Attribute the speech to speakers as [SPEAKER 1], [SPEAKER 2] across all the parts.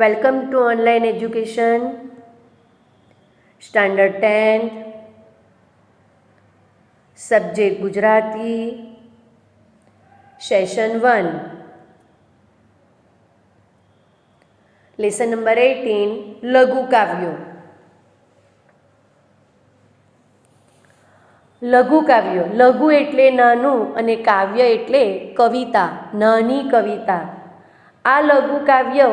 [SPEAKER 1] Welcome to online education standard 10 subject Gujarati session 1 lesson number 18 લઘુ કાવ્યો. લઘુ કાવ્યો, લઘુ એટલે નાનું અને કાવ્ય એટલે કવિતા, નાની કવિતા. આ લઘુ કાવ્ય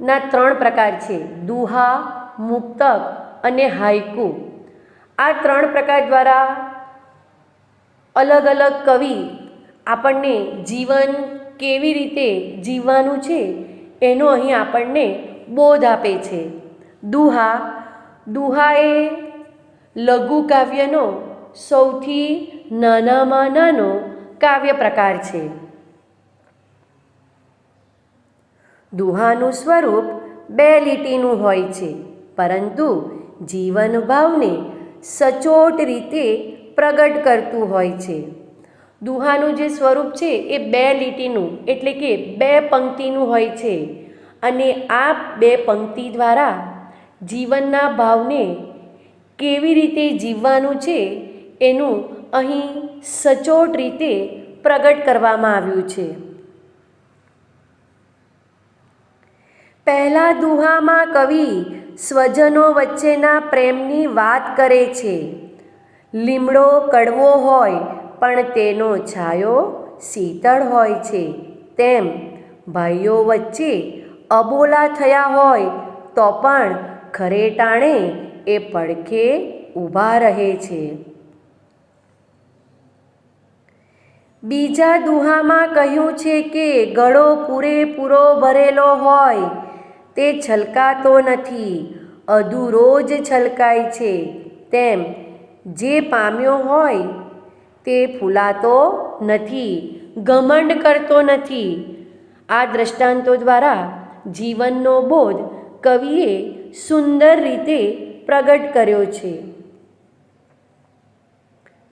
[SPEAKER 1] ના 3 પ્રકાર છે: દુહા, મુક્તક અને હાઇકુ. આ 3 પ્રકાર દ્વારા અલગ અલગ કવિ આપણને જીવન કેવી રીતે જીવવાનું છે એનો અહીં આપણને બોધ આપે છે. દુહા એ લઘુ કાવ્યનો સૌથી નાનામાં નાનો કાવ્ય પ્રકાર છે. દુહાનું સ્વરૂપ 2 લીટીનું હોય છે, પરંતુ જીવન ભાવને સચોટ રીતે પ્રગટ કરતું હોય છે. દુહાનું જે સ્વરૂપ છે એ 2 લીટીનું એટલે કે 2 પંક્તિનું હોય છે, અને આ 2 પંક્તિ દ્વારા જીવનના ભાવને કેવી રીતે જીવવાનું છે એનું અહીં સચોટ રીતે પ્રગટ કરવામાં આવ્યું છે. પહેલા દુહામાં કવિ સ્વજનો વચ્ચેના પ્રેમની વાત કરે છે. લીમડો કડવો હોય પણ તેનો છાયો શીતળ હોય છે, તેમ ભાઈઓ વચ્ચે અબોલા થયા હોય તો પણ ખરે ટાણે એ પડખે ઊભા રહે છે. બીજા દુહામાં કહ્યું છે કે ગળો પૂરેપૂરો ભરેલો હોય તે છલકાતો નથી, અધૂરો જ છલકાય છે, તેમ જે પામ્યો હોય તે ફૂલાતો નથી, ઘમંડ કરતો નથી. આ દ્રષ્ટાંતો દ્વારા જીવનનો બોધ કવિએ સુંદર રીતે પ્રગટ કર્યો છે.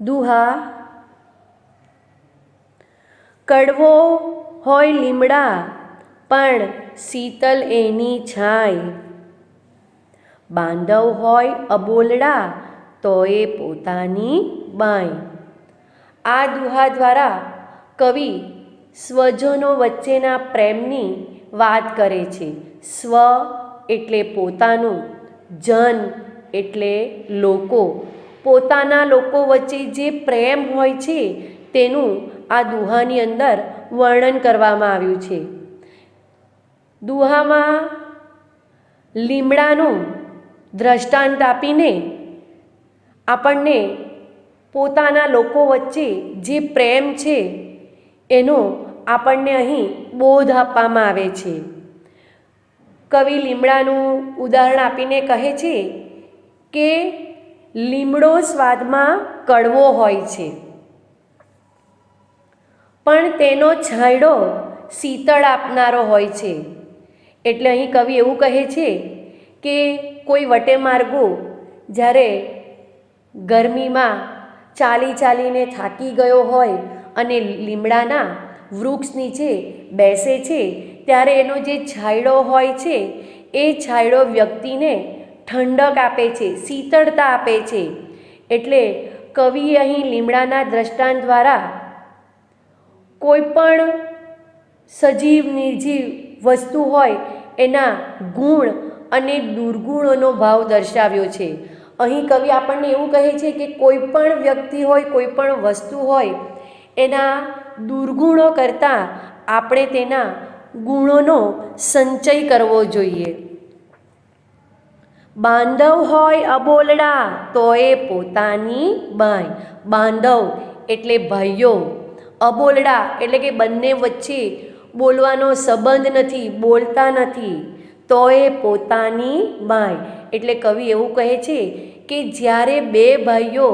[SPEAKER 1] દુહા. કડવો હોય લીમડા પણ શીતલ એની છાય, બાંધવ હોય અબોલડા તો એ પોતાની બાઈ. આ દુહા દ્વારા કવિ સ્વજનો વચ્ચેના પ્રેમની વાત કરે છે. સ્વ એટલે પોતાનું, જન એટલે લોકો. પોતાના લોકો વચ્ચે જે પ્રેમ હોય છે તેનું આ દુહાની અંદર વર્ણન કરવામાં આવ્યું છે. દુહામાં લીમડાનું દ્રષ્ટાંત આપીને આપણને પોતાના લોકો વચ્ચે જે પ્રેમ છે એનો આપણને અહીં બોધ આપવામાં આવે છે. કવિ લીમડાનું ઉદાહરણ આપીને કહે છે કે લીમડો સ્વાદમાં કડવો હોય છે, પણ તેનો છાંયડો શીતળ આપનારો હોય છે. એટલે અહીં કવિ એવું કહે છે કે કોઈ વટે માર્ગો જ્યારે ગરમીમાં ચાલી ચાલીને થાકી ગયો હોય અને લીમડાના વૃક્ષ નીચે બેસે છે ત્યારે એનો જે છાંયડો હોય છે એ છાંયડો વ્યક્તિને ઠંડક આપે છે, શીતળતા આપે છે. એટલે કવિએ અહીં લીમડાના દ્રષ્ટાંત દ્વારા કોઈ પણ સજીવ નિર્જીવ વસ્તુ હોય એના ગુણ અને દુર્ગુણોનો ભાવ દર્શાવ્યો છે. અહીં કવિ આપણને એવું કહે છે કે કોઈ પણ વ્યક્તિ હોય, કોઈ પણ વસ્તુ હોય, એના દુર્ગુણો કરતાં આપણે તેના ગુણોનો સંચય કરવો જોઈએ. બાંધવ હોય અબોલડા તો એ પોતાની બાઈ. બાંધવ એટલે ભાઈઓ, અબોલડા એટલે કે બંને વચ્ચે બોલવાનો સંબંધ નથી, બોલતા નથી, તો એ પોતાની બાઈ. એટલે કવિ એવું કહે છે કે જ્યારે બે ભાઈઓ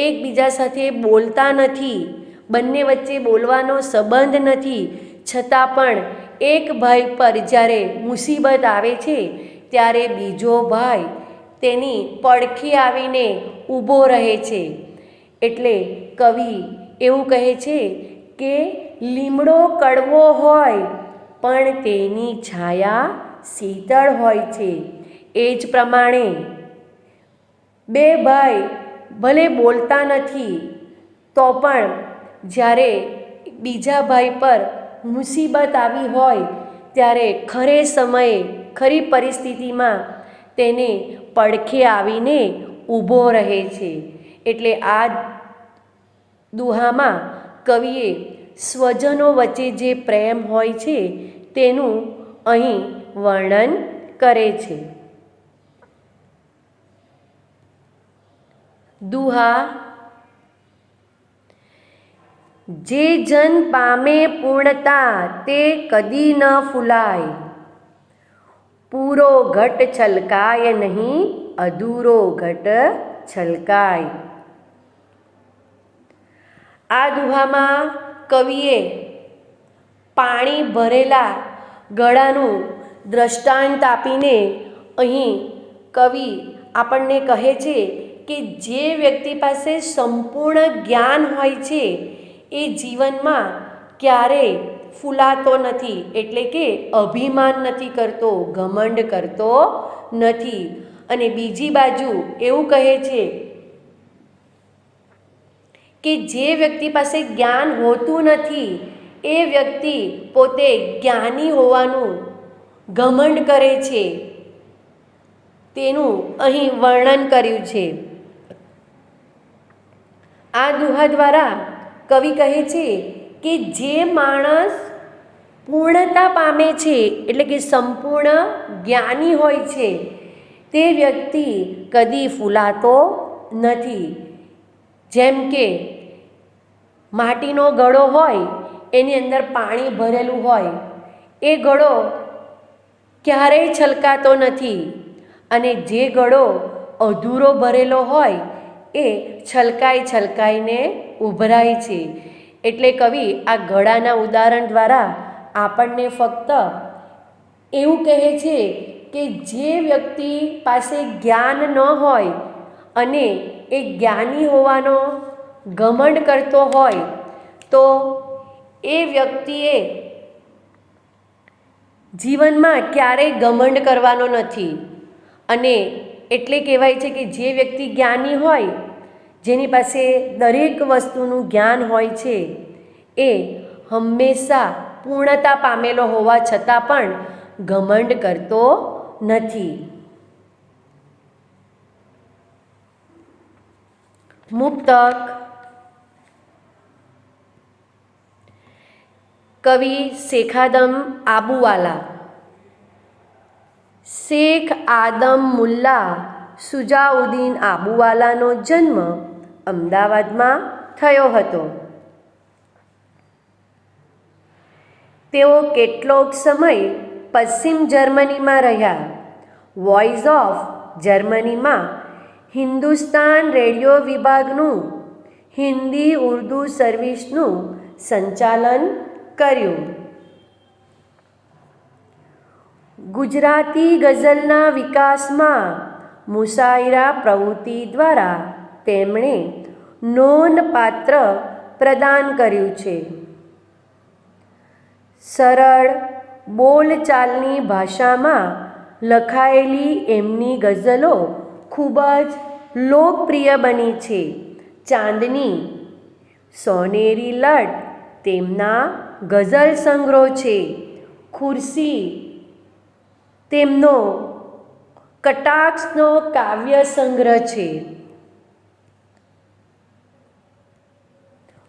[SPEAKER 1] એકબીજા સાથે બોલતા નથી, બંને વચ્ચે બોલવાનો સંબંધ નથી, છતાં પણ એક ભાઈ પર જ્યારે મુસીબત આવે છે ત્યારે બીજો ભાઈ તેની પડખે આવીને ઊભો રહે છે. એટલે કવિ એવું કહે છે કે લીમડો કડવો હોય પણ તેની છાયા શીતળ હોય છે. એ જ પ્રમાણે બે ભાઈ ભલે બોલતા નથી તો પણ જ્યારે બીજા ભાઈ પર મુસીબત આવી હોય ત્યારે ખરે સમયે, ખરી પરિસ્થિતિમાં તેને પડખે આવીને ઊભો રહે છે. એટલે આ દુહામાં કવિએ સ્વજનો વચ્ચે જે પ્રેમ હોય છે તેનું અહીં વર્ણન કરે છે. દુહા. જે જન પામે પૂર્ણતા તે કદી ન ફૂલાય, પૂરો ઘટ છલકાય નહીં, અધૂરો ઘટ છલકાય. આ દુહામાં કવિએ પાણી ભરેલા ઘડાનું દ્રષ્ટાંત આપીને અહીં કવિ આપણને કહે છે કે જે વ્યક્તિ પાસે સંપૂર્ણ જ્ઞાન હોય છે એ જીવનમાં ક્યારેય ફૂલાતો નથી, એટલે કે અભિમાન નથી કરતો, ઘમંડ કરતો નથી. અને બીજી બાજુ એવું કહે છે કે જે વ્યક્તિ પાસે જ્ઞાન હોતું નથી એ વ્યક્તિ પોતે જ્ઞાની હોવાનું ઘમંડ કરે છે. તેનું અહીં વર્ણન કર્યું છે. આ દુહા દ્વારા કવિ કહે છે કે જે માણસ પૂર્ણતા પામે છે, એટલે કે સંપૂર્ણ જ્ઞાની હોય છે, તે વ્યક્તિ કદી ફૂલાતો નથી. જેમ કે માટીનો ઘડો હોય, એની અંદર પાણી ભરેલું હોય, એ ઘડો ક્યારેય છલકાતો નથી, અને જે ઘડો અધૂરો ભરેલો હોય એ છલકાઈને ઉભરાય છે. એટલે કવિ આ ઘડાના ઉદાહરણ દ્વારા આપણને ફક્ત એવું કહે છે કે જે વ્યક્તિ પાસે જ્ઞાન ન હોય અને એ જ્ઞાની હોવાનો ઘમંડ કરતો હોય તો એ વ્યક્તિએ જીવનમાં ક્યારેય ઘમંડ કરવાનો નથી. અને એટલે કહેવાય છે કે જે વ્યક્તિ જ્ઞાની હોય, જેની પાસે દરેક વસ્તુનું જ્ઞાન હોય છે, એ હંમેશા પૂર્ણતા પામેલો હોવા છતાં પણ ઘમંડ કરતો નથી. મુક્તક. કવિ શેખાદમ આબુવાલા. શેખ આદમ મુલ્લા સુજાઉદ્દીન આબુવાલાનો જન્મ અમદાવાદમાં થયો હતો. તેઓ કેટલોક સમય પશ્ચિમ જર્મનીમાં રહ્યા. વોઇસ ઓફ જર્મનીમાં હિન્દુસ્તાન રેડિયો વિભાગનું હિન્દી ઉર્દુ સર્વિસનું સંચાલન કર્યું. ગુજરાતી ગઝલના વિકાસમાં મુશાયરા પ્રવૃત્તિ દ્વારા તેમણે નોંધપાત્ર પ્રદાન કર્યું છે. સરળ બોલચાલની ભાષામાં લખાયેલી એમની ગઝલો ખૂબ જ લોકપ્રિય બની છે. ચાંદની, સોનેરી લટ તેમના ગઝલ સંગ્રહ છે. ખુરશી તેમનો કટાક્ષનો કાવ્ય સંગ્રહ છે.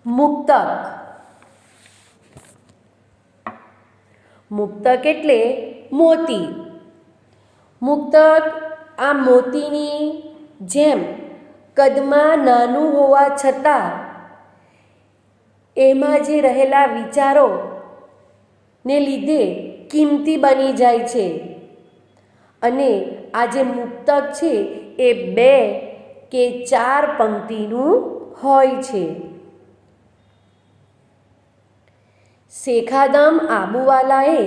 [SPEAKER 1] મુક્તક, મુક્તક એટલે મોતી. મુક્તક આ મોતીની જેમ કદમાં નાનું હોવા છતાં એમાં જે રહેલા વિચારો ને લીધે કિંમતી બની જાય છે. અને આ જે મુક્તક છે એ 2 કે 4 પંક્તિનું હોય છે. શેખાદમ આબુવાલાએ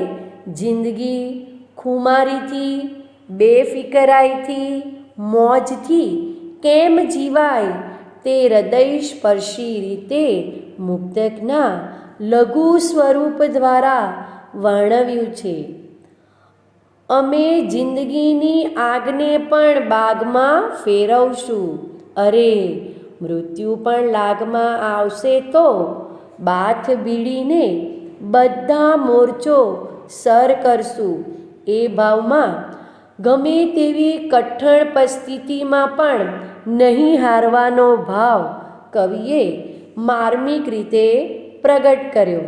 [SPEAKER 1] જિંદગી ખુમારીથી, બેફિકરાઈથી, મોજથી કેમ જીવાય તે હૃદયસ્પર્શી રીતે મુક્તકના લઘુ સ્વરૂપ દ્વારા વર્ણવ્યું છે. અમે જિંદગીની આગને પણ બાગમાં ફેરવશું. અરે મૃત્યુ પણ લાગમાં આવશે તો બાથ બીડીને બધા મોરચો સર કરશું. એ ભાવમાં ગમે તેવી કઠણ પરિસ્થિતિમાં પણ નહીં હારવાનો ભાવ કવિએ માર્મિક રીતે પ્રગટ કર્યો.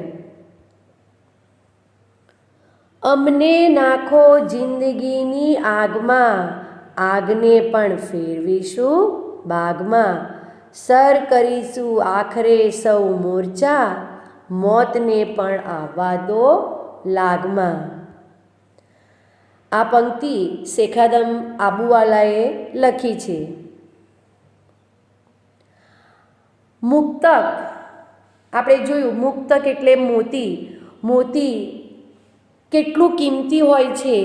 [SPEAKER 1] અમને નાખો જિંદગીની આગમાં, આગને પણ ફેરવીશું બાગમાં. સર કરીશું આખરે સૌ મોરચા, મોતને પણ આવવા દો લાગમાં. આ પંક્તિ શેખાદમ આબુવાલાએ લખી છે. મુક્તક આપણે જોયું, મુક્તક એટલે મોતી. મોતી કેટલું કિંમતી હોય છે,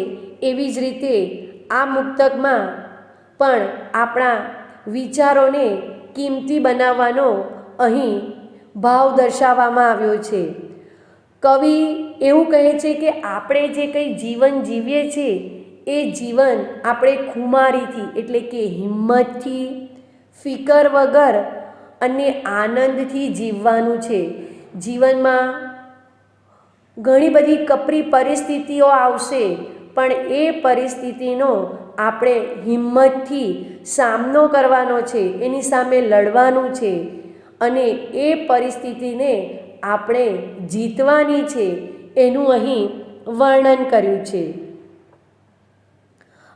[SPEAKER 1] એવી જ રીતે આ મુક્તકમાં પણ આપણા વિચારોને કિંમતી બનાવવાનો અહીં ભાવ દર્શાવવામાં આવ્યો છે. કવિ એવું કહે છે કે આપણે જે કંઈ જીવન જીવીએ છીએ એ જીવન આપણે ખુમારીથી એટલે કે હિંમતથી, ફિકર વગર અને આનંદથી જીવવાનું છે. જીવનમાં ઘણી બધી કપરી પરિસ્થિતિઓ આવશે, પણ એ પરિસ્થિતિનો આપણે હિંમતથી સામનો કરવાનો છે, એની સામે લડવાનું છે અને એ પરિસ્થિતિને આપણે જીતવાની છે, એનું અહીં વર્ણન કર્યું છે.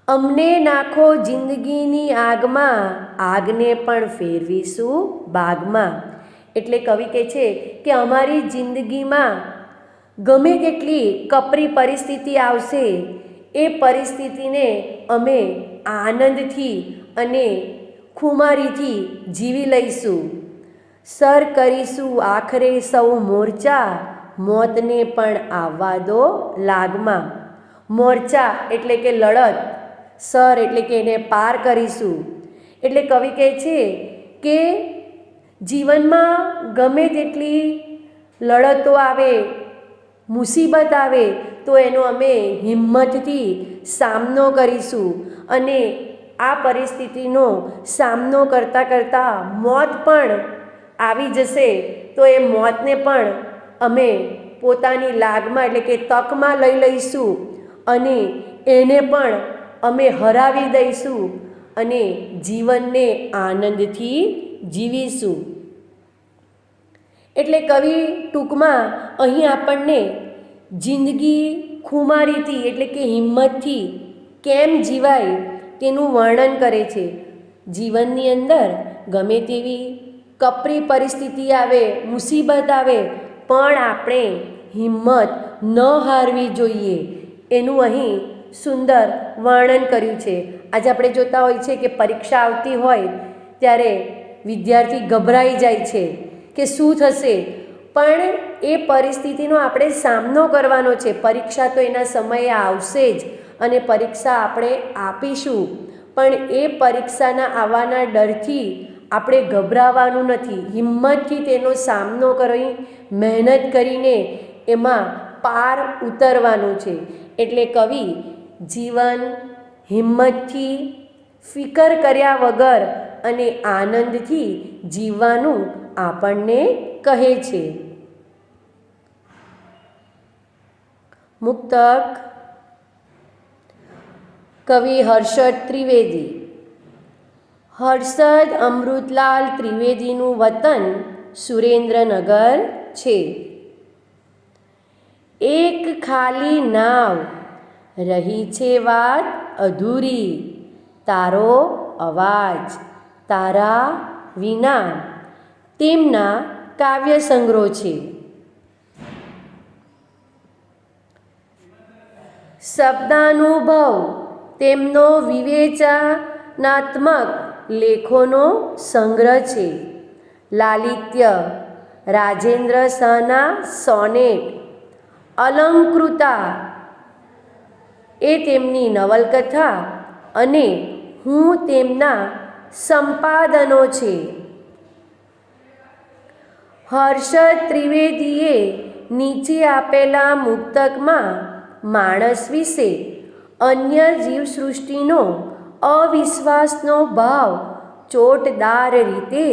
[SPEAKER 1] અમને નાખો જિંદગીની આગમાં, આગને પણ ફેરવીશું બાગમાં. એટલે કવિ કહે છે કે અમારી જિંદગીમાં ગમે તેટલી કપરી પરિસ્થિતિ આવશે, એ પરિસ્થિતિને અમે આનંદથી અને ખુમારીથી જીવી લઈશું. સર કરીશું આખરે સૌ મોરચા, મોતને પણ આવવા દો લાગમાં. મોરચા એટલે કે લડત, સર એટલે કે એને પાર કરીશું. એટલે કવિ કહે છે કે જીવનમાં ગમે તેટલી લડતો આવે, મુસીબત આવે, તો એનો અમે હિંમતથી સામનો કરીશું અને આ પરિસ્થિતિનો સામનો કરતાં કરતાં મોત પણ આવી જશે તો એ મોતને પણ અમે પોતાની લાગમાં એટલે કે તકમાં લઈ લઈશું અને એને પણ અમે હરાવી દઈશું અને જીવનને આનંદથી જીવીશું. એટલે કવિ ટૂંકમાં અહીં આપણને જિંદગી ખુમારીથી એટલે કે હિંમતથી કેમ જીવાય તેનું વર્ણન કરે છે. જીવનની અંદર ગમે તેવી કપરી પરિસ્થિતિ આવે, મુસીબત આવે, પણ આપણે હિંમત ન હારવી જોઈએ, એનું અહીં સુંદર વર્ણન કર્યું છે. આજે આપણે જોતા હોય છે કે પરીક્ષા આવતી હોય ત્યારે વિદ્યાર્થી ગભરાઈ જાય છે કે શું થશે, પણ એ પરિસ્થિતિનો આપણે સામનો કરવાનો છે. પરીક્ષા તો એના સમયે આવશે જ અને પરીક્ષા આપણે આપીશું, પણ એ પરીક્ષાના આવવાના ડરથી આપણે ગભરાવાનું નથી. હિંમતથી તેનો સામનો કરી, મહેનત કરીને એમાં પાર ઉતરવાનું છે. એટલે કવિ જીવન હિંમતથી, ફિકર કર્યા વગર અને આનંદથી જીવવાનું આપણને કહે છે. મુક્તક કવિ હર્ષદ ત્રિવેદી. હર્ષદ અમૃતલાલ ત્રિવેદીનું વતન સુરેન્દ્રનગર છે. એક ખાલી નાવ રહી છે વાત અધૂરી, તારો અવાજ તારા વિના. તેમના કાવ્ય સંગ્રહો છે. શબ્દાનુભવ તેમનો વિવેચનાત્મક લેખોનો સંગ્રહ છે. લાલિત્ય રાજેન્દ્ર શાહના સોનેટ, અલંકૃતા એ તેમની નવલકથા અને હું તેમના સંપાદનો છે. હર્ષદ ત્રિવેદીએ નીચે આપેલા મુક્તકમાં માણસ વિશે અન્ય જીવસૃષ્ટિનો અવિશ્વાસનો ભાવ ચોટદાર રીતે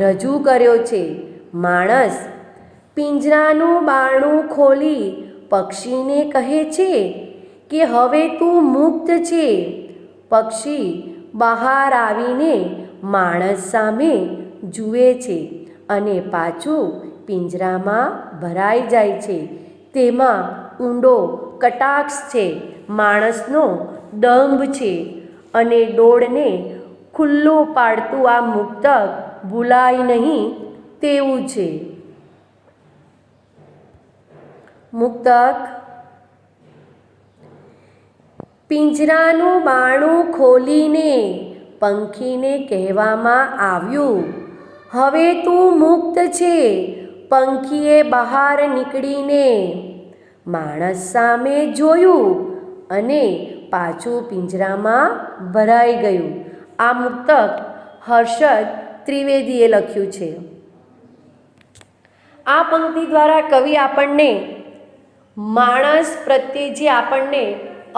[SPEAKER 1] રજૂ કર્યો છે. માણસ પિંજરાનું બારણું ખોલી પક્ષીને કહે છે કે હવે તું મુક્ત છે. પક્ષી બહાર આવીને માણસ સામે જુએ છે અને પાછું પિંજરામાં ભરાઈ જાય છે. તેમાં ઊંડો કટાક્ષ છે, માણસનો દંભ છે અને ડોળને ખુલ્લું પાડતું આ મુક્તક ભૂલાય નહીં તેવું છે. મુક્તક પિંજરાનું બારણું ખોલીને પંખીને કહેવામાં આવ્યું, હવે તું મુક્ત છે. પંખીએ બહાર નીકળીને માણસ સામે જોયું અને પાછું પિંજરામાં ભરાઈ ગયું. આ મુક્તક હર્ષદ ત્રિવેદીએ લખ્યું છે. આ પંક્તિ દ્વારા કવિ આપણને માણસ પ્રત્યે જે આપણને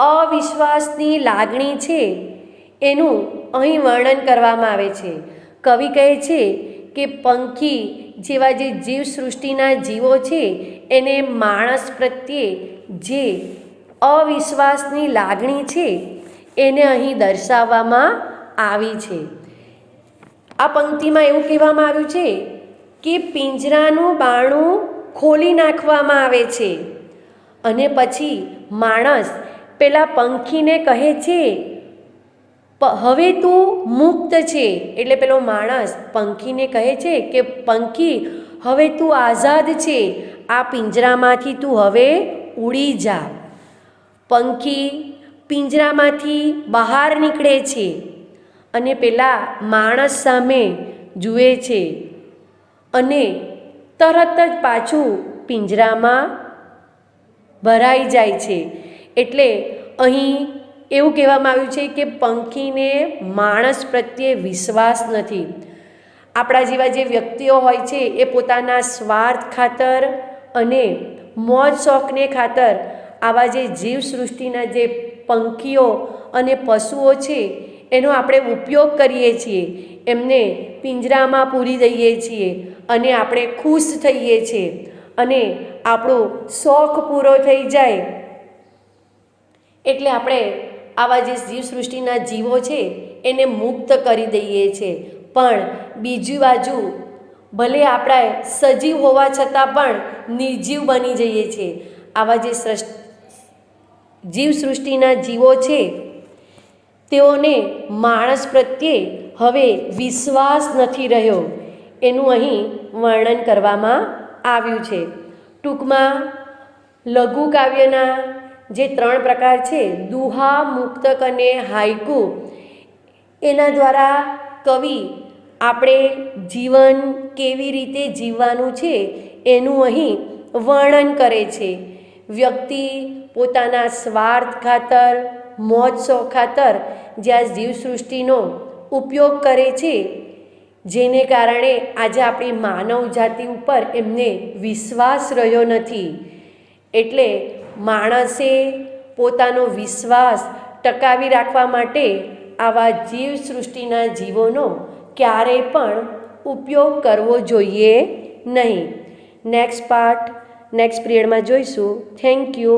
[SPEAKER 1] અવિશ્વાસની લાગણી છે એનું અહીં વર્ણન કરવામાં આવે છે. કવિ કહે છે કે પંખી જેવા જે જીવસૃષ્ટિના જીવો છે એને માણસ પ્રત્યે જે અવિશ્વાસની લાગણી છે એને અહીં દર્શાવવામાં આવી છે. આ પંક્તિમાં એવું કહેવામાં આવ્યું છે કે પિંજરાનું બારણું ખોલી નાખવામાં આવે છે અને પછી માણસ પેલા પંખીને કહે છે હવે તું મુક્ત છે. એટલે પેલો માણસ પંખીને કહે છે કે પંખી હવે તું આઝાદ છે, આ પિંજરામાંથી તું હવે ઉડી જા. પંખી પિંજરામાંથી બહાર નીકળે છે અને પેલા માણસ સામે જુએ છે અને તરત જ પાછું પિંજરામાં ભરાઈ જાય છે. એટલે અહીં એવું કહેવામાં આવ્યું છે કે પંખીને માણસ પ્રત્યે વિશ્વાસ નથી. આપણા જેવા જે વ્યક્તિઓ હોય છે એ પોતાના સ્વાર્થ ખાતર અને મોજ શોખને ખાતર આવા જે જીવસૃષ્ટિના જે પંખીઓ અને પશુઓ છે એનો આપણે ઉપયોગ કરીએ છીએ, એમને પિંજરામાં પૂરી દઈએ છીએ અને આપણે ખુશ થઈએ છીએ અને આપણો શોખ પૂરો થઈ જાય એટલે આપણે આવા જે જીવસૃષ્ટિના જીવો છે એને મુક્ત કરી દઈએ છીએ. પણ બીજી બાજુ ભલે આપણે સજીવ હોવા છતાં પણ નિર્જીવ બની જઈએ છીએ. આવા જે જીવસૃષ્ટિના જીવો છે તેઓને માણસ પ્રત્યે હવે વિશ્વાસ નથી રહ્યો એનું અહીં વર્ણન કરવામાં આવ્યું છે. ટૂંકમાં લઘુ કાવ્યના જે 3 પ્રકાર છે, દુહા, મુક્તક અને હાઇકુ, એના દ્વારા કવિ આપણે જીવન કેવી રીતે જીવવાનું છે એનું અહીં વર્ણન કરે છે. વ્યક્તિ પોતાના સ્વાર્થ ખાતર, મોજ શોખ ખાતર જે આ જીવસૃષ્ટિનો ઉપયોગ કરે છે જેને કારણે આજે આપણી માનવ જાતિ ઉપર એમને વિશ્વાસ રહ્યો નથી. એટલે માણસે પોતાનો વિશ્વાસ ટકાવી રાખવા માટે આવા જીવસૃષ્ટિના જીવોનો ક્યારેય પણ ઉપયોગ કરવો જોઈએ નહીં. નેક્સ્ટ પાર્ટ નેક્સ્ટ પીરિયડમાં જોઈશું. Thank you.